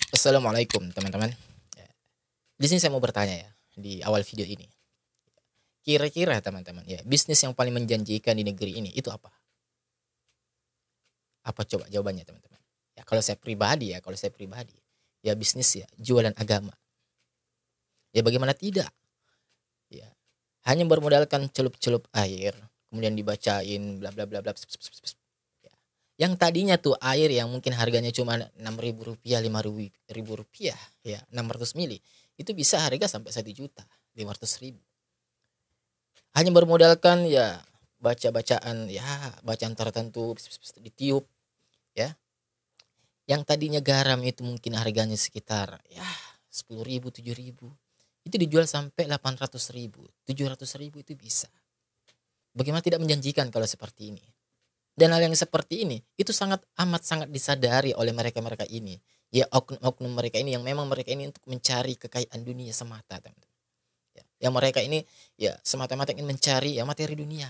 Assalamualaikum teman-teman. Ya, di sini saya mau bertanya ya di awal video ini. Kira-kira teman-teman ya bisnis yang paling menjanjikan di negeri ini itu apa? Apa coba jawabannya teman-teman? Ya kalau saya pribadi ya bisnis ya jualan agama. Ya bagaimana tidak? Ya hanya bermodalkan celup-celup air kemudian dibacain bla bla bla bla. Ya. Yang tadinya tuh air yang mungkin harganya cuma 6.000 rupiah, 5.000 rupiah, ya 600 mili, itu bisa harga sampai 1.500.000. Hanya bermodalkan ya baca-bacaan ya bacaan tertentu ditiup ya. Yang tadinya garam itu mungkin harganya sekitar ya 10.000, 7.000, itu dijual sampai 800.000, 700.000 itu bisa. Bagaimana tidak menjanjikan kalau seperti ini? Dan hal yang seperti ini itu sangat amat sangat disadari oleh mereka-mereka ini. Ya oknum-oknum mereka ini yang memang mereka ini untuk mencari kekayaan dunia semata, teman-teman. Ya, yang mereka ini ya semata-mata ingin mencari ya materi dunia.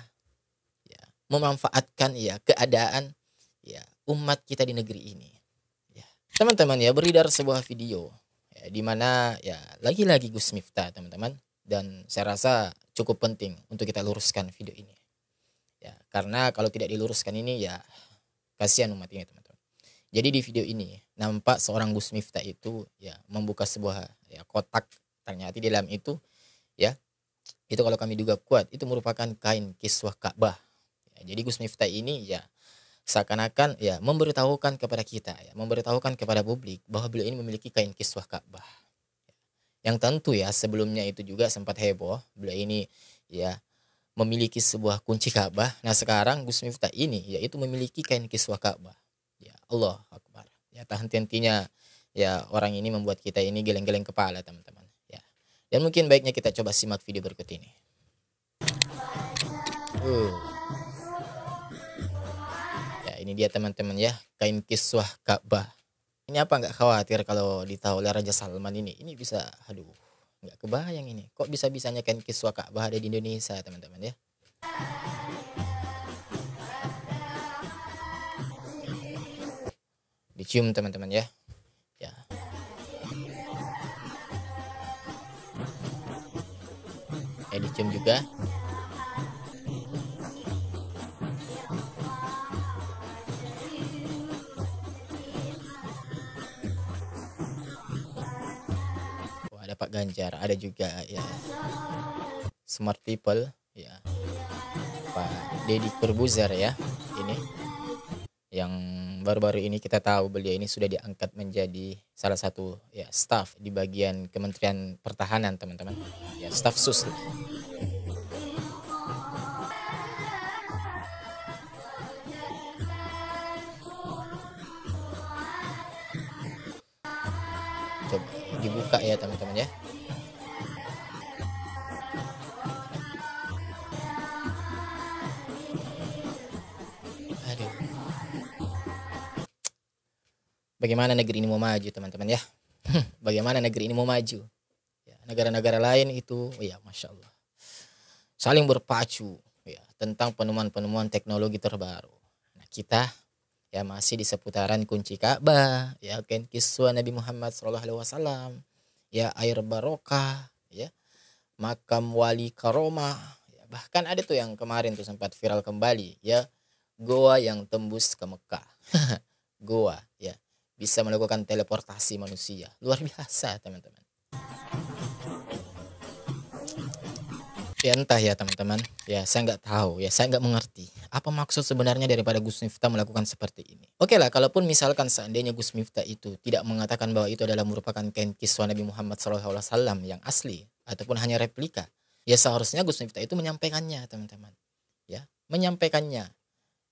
Ya, memanfaatkan ya keadaan ya umat kita di negeri ini. Ya. Teman-teman ya beredar sebuah video ya, di mana ya lagi-lagi Gus Miftah, teman-teman, dan saya rasa cukup penting untuk kita luruskan video ini. Ya, karena kalau tidak diluruskan ini ya kasihan umat ini, teman-teman. Jadi di video ini nampak seorang Gus Miftah itu ya membuka sebuah ya kotak, ternyata di dalam itu ya itu kalau kami duga kuat itu merupakan kain kiswah Ka'bah. Ya, jadi Gus Miftah ini ya seakan-akan ya memberitahukan kepada kita ya, memberitahukan kepada publik bahwa beliau ini memiliki kain kiswah Ka'bah. Yang tentu ya sebelumnya itu juga sempat heboh, beliau ini ya memiliki sebuah kunci Ka'bah. Nah, sekarang Gus Miftah ini yaitu memiliki kain kiswah Ka'bah. Ya Allah Akbar. Ya tak henti-hentinya ya orang ini membuat kita ini geleng-geleng kepala, teman-teman. Ya. Dan mungkin baiknya kita coba simak video berikut ini. Uh. Ya, ini dia teman-teman ya, kain kiswah Ka'bah. Ini apa nggak khawatir kalau ditahu oleh Raja Salman ini? Ini bisa, aduh, nggak kebayang ini. Kok bisa-bisanya kain kiswah Ka'bah ada di Indonesia, teman-teman ya? Dicium teman-teman ya. Ya. Dicium juga. Wah, ada Pak Ganjar, ada juga ya Smart People ya. Pak Deddy Corbuzier ya. Ini yang baru-baru ini kita tahu beliau ini sudah diangkat menjadi salah satu ya staf di bagian Kementerian Pertahanan, teman-teman. Ya, staf sus. Coba dibuka ya, teman-teman ya. Aduh. Bagaimana negeri ini mau maju, teman-teman ya? Bagaimana negeri ini mau maju? Ya, negara-negara lain itu, oh ya, masya Allah, saling berpacu ya tentang penemuan-penemuan teknologi terbaru. Nah, kita ya masih di seputaran kunci Ka'bah, ya kain kiswah Nabi Muhammad SAW, ya air barokah, ya makam wali karomah, ya, bahkan ada tuh yang kemarin tuh sempat viral kembali, ya goa yang tembus ke Mekah. Goa ya bisa melakukan teleportasi manusia, luar biasa, teman-teman. Ya entah ya, teman-teman, ya saya nggak tahu, ya saya nggak mengerti apa maksud sebenarnya daripada Gus Miftah melakukan seperti ini. Oke lah, kalaupun misalkan seandainya Gus Miftah itu tidak mengatakan bahwa itu adalah merupakan kain kiswah Nabi Muhammad SAW yang asli ataupun hanya replika, ya seharusnya Gus Miftah itu menyampaikannya, teman-teman. Ya, menyampaikannya.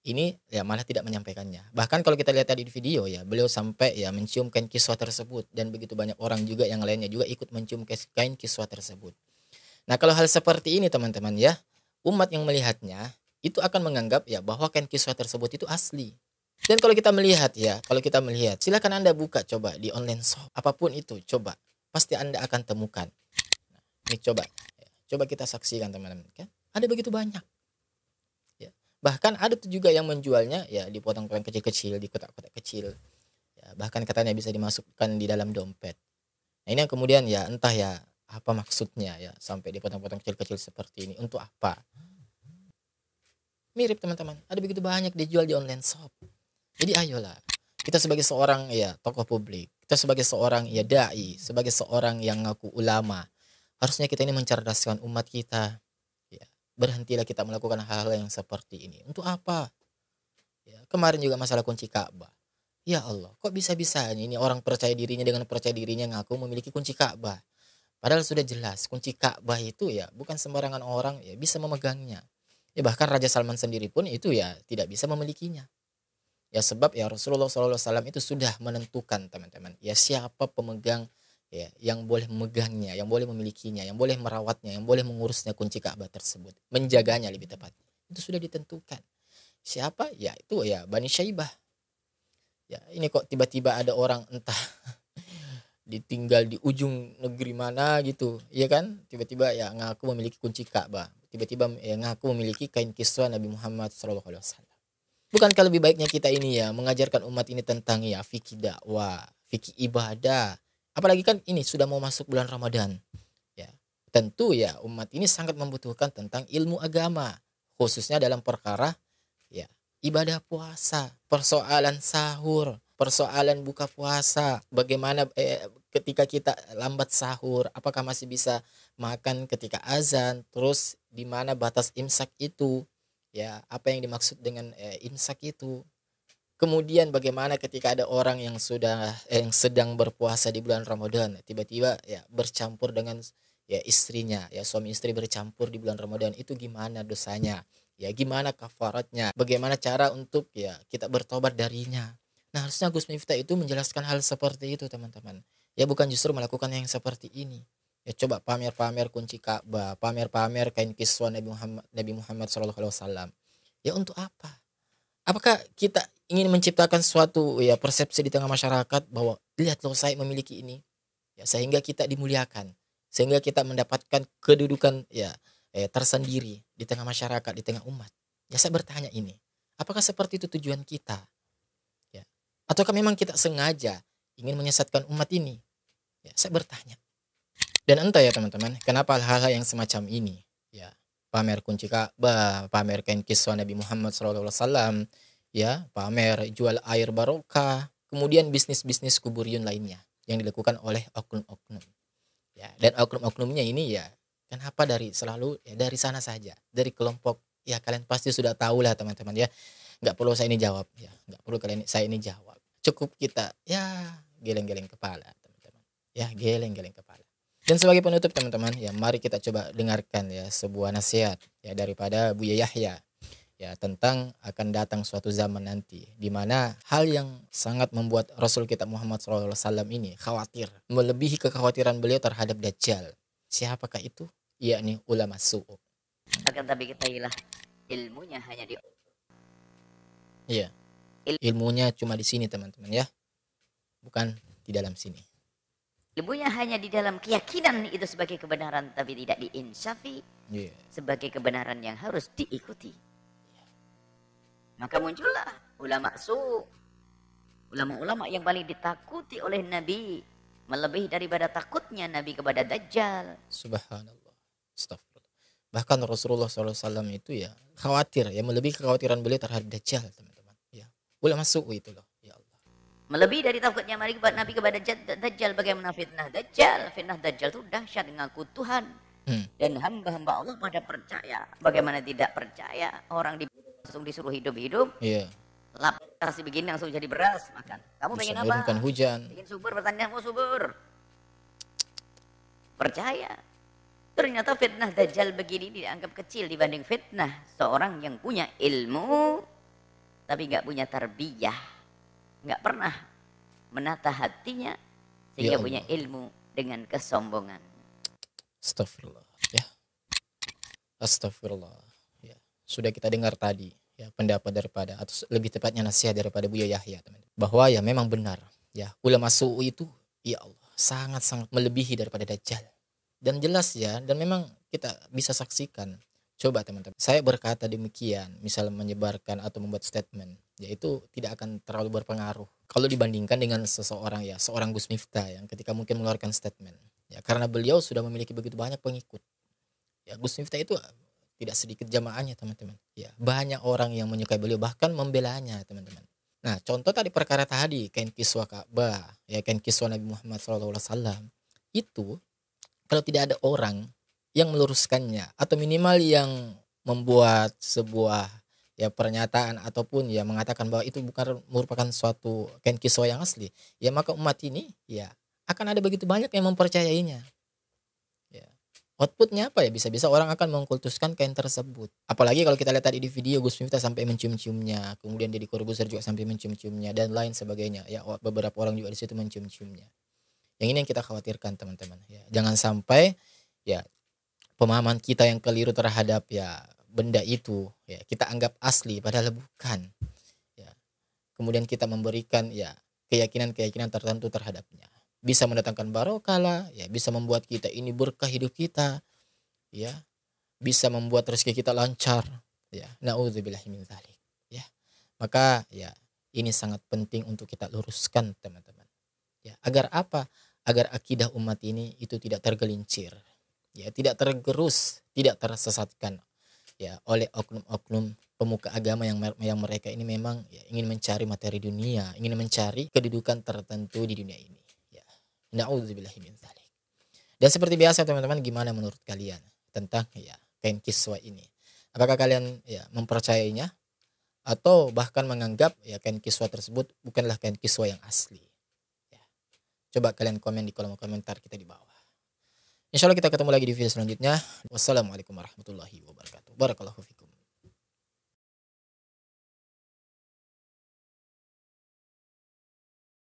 Ini ya malah tidak menyampaikannya. Bahkan kalau kita lihat tadi di video ya, beliau sampai ya mencium kain kiswah tersebut, dan begitu banyak orang juga yang lainnya juga ikut mencium kain kiswah tersebut. Nah, kalau hal seperti ini, teman-teman ya, umat yang melihatnya itu akan menganggap ya bahwa kain kiswah tersebut itu asli. Dan kalau kita melihat ya, silakan Anda buka coba di online shop apapun itu, coba pasti Anda akan temukan. Nah, ini coba ya, coba kita saksikan, teman-teman, kan? Ada begitu banyak. Ya. Bahkan ada tuh juga yang menjualnya ya di potong-potong kecil-kecil, di kotak-kotak kecil. Ya, bahkan katanya bisa dimasukkan di dalam dompet. Nah, ini yang kemudian ya entah ya apa maksudnya ya sampai dipotong-potong kecil-kecil seperti ini, untuk apa? Mirip teman-teman, ada begitu banyak dijual di online shop. Jadi ayolah, kita sebagai seorang ya tokoh publik, kita sebagai seorang ya dai, sebagai seorang yang ngaku ulama, harusnya kita ini mencerdaskan umat kita. Ya, berhentilah kita melakukan hal-hal yang seperti ini. Untuk apa? Ya, kemarin juga masalah kunci Ka'bah. Ya Allah, kok bisa-bisanya ini orang percaya dirinya dengan percaya dirinya ngaku memiliki kunci Ka'bah. Padahal sudah jelas kunci Ka'bah itu ya bukan sembarangan orang ya bisa memegangnya. Ya bahkan Raja Salman sendiri pun itu ya tidak bisa memilikinya. Ya sebab ya Rasulullah SAW itu sudah menentukan teman-teman. Ya siapa pemegang ya yang boleh memegangnya, yang boleh memilikinya, yang boleh merawatnya, yang boleh mengurusnya kunci Ka'bah tersebut, menjaganya lebih tepat. Itu sudah ditentukan. Siapa? Ya itu ya Bani Syaibah. Ya ini kok tiba-tiba ada orang entah ditinggal di ujung negeri mana gitu, ya kan? Tiba-tiba ya ngaku memiliki kunci Ka'bah. Tiba-tiba ya ngaku memiliki kain kiswah Nabi Muhammad SAW. Bukankah lebih baiknya kita ini ya mengajarkan umat ini tentang ya fikih dakwah, fikih ibadah. Apalagi kan ini sudah mau masuk bulan Ramadan. Ya, tentu ya umat ini sangat membutuhkan tentang ilmu agama, khususnya dalam perkara ya ibadah puasa, persoalan sahur, persoalan buka puasa, bagaimana ketika kita lambat sahur, apakah masih bisa makan ketika azan, terus di mana batas imsak itu, ya apa yang dimaksud dengan imsak itu. Kemudian bagaimana ketika ada orang yang sudah yang sedang berpuasa di bulan Ramadan, tiba-tiba ya bercampur dengan ya istrinya, ya suami istri bercampur di bulan Ramadan, itu gimana dosanya? Ya gimana kafaratnya? Bagaimana cara untuk ya kita bertobat darinya? Nah, harusnya Gus Miftah itu menjelaskan hal seperti itu, teman-teman. Ya bukan justru melakukan yang seperti ini. Ya coba pamer-pamer kunci Ka'bah, pamer-pamer kain kiswah Nabi Muhammad SAW. Ya untuk apa? Apakah kita ingin menciptakan suatu ya persepsi di tengah masyarakat bahwa lihat loh saya memiliki ini, ya sehingga kita dimuliakan, sehingga kita mendapatkan kedudukan ya tersendiri di tengah masyarakat, di tengah umat. Ya saya bertanya ini, apakah seperti itu tujuan kita? Ya. Ataukah memang kita sengaja ingin menyesatkan umat ini? Ya, saya bertanya. Dan entah ya teman-teman, kenapa hal-hal yang semacam ini, ya pamer kunci Ka'bah, pamer kain kiswah Nabi Muhammad SAW, ya pamer jual air barokah, kemudian bisnis-bisnis kuburiyun lainnya yang dilakukan oleh oknum-oknum. Ya, dan oknum-oknumnya ini ya kenapa selalu ya dari sana saja, dari kelompok ya kalian pasti sudah tahu lah teman-teman ya. Nggak perlu saya ini jawab ya, nggak perlu saya ini jawab. Cukup kita ya geleng-geleng kepala teman-teman. Ya geleng-geleng kepala. Dan sebagai penutup teman-teman, ya mari kita coba dengarkan ya sebuah nasihat ya daripada Buya Yahya ya tentang akan datang suatu zaman nanti di mana hal yang sangat membuat Rasul kita Muhammad SAW ini khawatir, melebihi kekhawatiran beliau terhadap Dajjal. Siapakah itu? Yakni ulama su'u. Akan tapi ketahuilah ilmunya hanya di Iya. Ilmunya cuma di sini teman-teman ya. Bukan di dalam sini. ilmunya hanya di dalam keyakinan itu sebagai kebenaran tapi tidak diinsafi sebagai kebenaran yang harus diikuti. Maka muncullah ulama ulama-ulama yang paling ditakuti oleh Nabi, melebihi daripada takutnya Nabi kepada Dajjal. Subhanallah. Astagfirullah. Bahkan Rasulullah SAW itu ya khawatir ya, melebihi kekhawatiran beliau terhadap Dajjal teman-teman. Ya, ulama su'u itu loh. Ya Allah. Melebihi dari takutnya Nabi kepada Dajjal. Bagaimana fitnah Dajjal? Fitnah Dajjal itu dahsyat, ngaku Tuhan. Dan hamba-hamba Allah pada percaya. Bagaimana tidak percaya? Orang langsung disuruh hidup-hidup. Iya. Lap kasih begini langsung jadi beras makan. Kamu Bisa pengen apa? Hujan. Pengen subur, bertanya mau subur. Percaya. Ternyata fitnah Dajjal begini dianggap kecil dibanding fitnah seorang yang punya ilmu tapi nggak punya tarbiyah. Nggak pernah menata hatinya sehingga punya ilmu dengan kesombongan. Astagfirullah ya. Astagfirullah ya. Sudah kita dengar tadi ya pendapat daripada, atau lebih tepatnya nasihat daripada Buya Yahya teman-teman, bahwa ya memang benar ya ulama su'u itu ya Allah sangat-sangat melebihi daripada Dajjal. Dan jelas ya, dan memang kita bisa saksikan. Coba teman-teman, saya berkata demikian, misal menyebarkan atau membuat statement, yaitu tidak akan terlalu berpengaruh kalau dibandingkan dengan seseorang ya, seorang Gus Miftah yang ketika mungkin mengeluarkan statement. Ya, karena beliau sudah memiliki begitu banyak pengikut. Ya, Gus Miftah itu tidak sedikit jamaahnya, teman-teman. Ya, banyak orang yang menyukai beliau bahkan membelanya, teman-teman. Nah, contoh tadi perkara tadi kain kiswah Ka'bah, ya kain kiswah Nabi Muhammad SAW. Itu kalau tidak ada orang yang meluruskannya atau minimal yang membuat sebuah ya pernyataan ataupun ya mengatakan bahwa itu bukan merupakan suatu kain kiswah yang asli, ya maka umat ini ya akan ada begitu banyak yang mempercayainya. Ya. Outputnya apa ya? Bisa-bisa orang akan mengkultuskan kain tersebut. Apalagi kalau kita lihat tadi di video Gus Miftah sampai mencium-ciumnya, kemudian Deddy Corbuzier juga sampai mencium-ciumnya dan lain sebagainya. Ya beberapa orang juga di situ mencium-ciumnya. Yang ini yang kita khawatirkan, teman-teman. Ya, jangan sampai ya pemahaman kita yang keliru terhadap ya benda itu ya kita anggap asli padahal bukan. Ya. Kemudian kita memberikan ya keyakinan-keyakinan tertentu terhadapnya. Bisa mendatangkan barokah lah, ya bisa membuat kita ini berkah hidup kita, ya bisa membuat rezeki kita lancar, ya naudzubillahi min dzalik, ya maka ya ini sangat penting untuk kita luruskan, teman-teman, ya agar apa, agar akidah umat ini itu tidak tergelincir, ya tidak tergerus, tidak tersesatkan ya oleh oknum-oknum pemuka agama yang mereka ini memang ya, ingin mencari materi dunia, ingin mencari kedudukan tertentu di dunia ini, ya naudzubillahi min dzalik. Dan seperti biasa, teman-teman, gimana menurut kalian tentang ya kain kiswah ini? Apakah kalian ya mempercayainya atau bahkan menganggap ya kain kiswah tersebut bukanlah kain kiswah yang asli? Ya. Coba kalian komen di kolom komentar kita di bawah. Insya Allah kita ketemu lagi di video selanjutnya. Wassalamualaikum warahmatullahi wabarakatuh. Barakallahu fikum.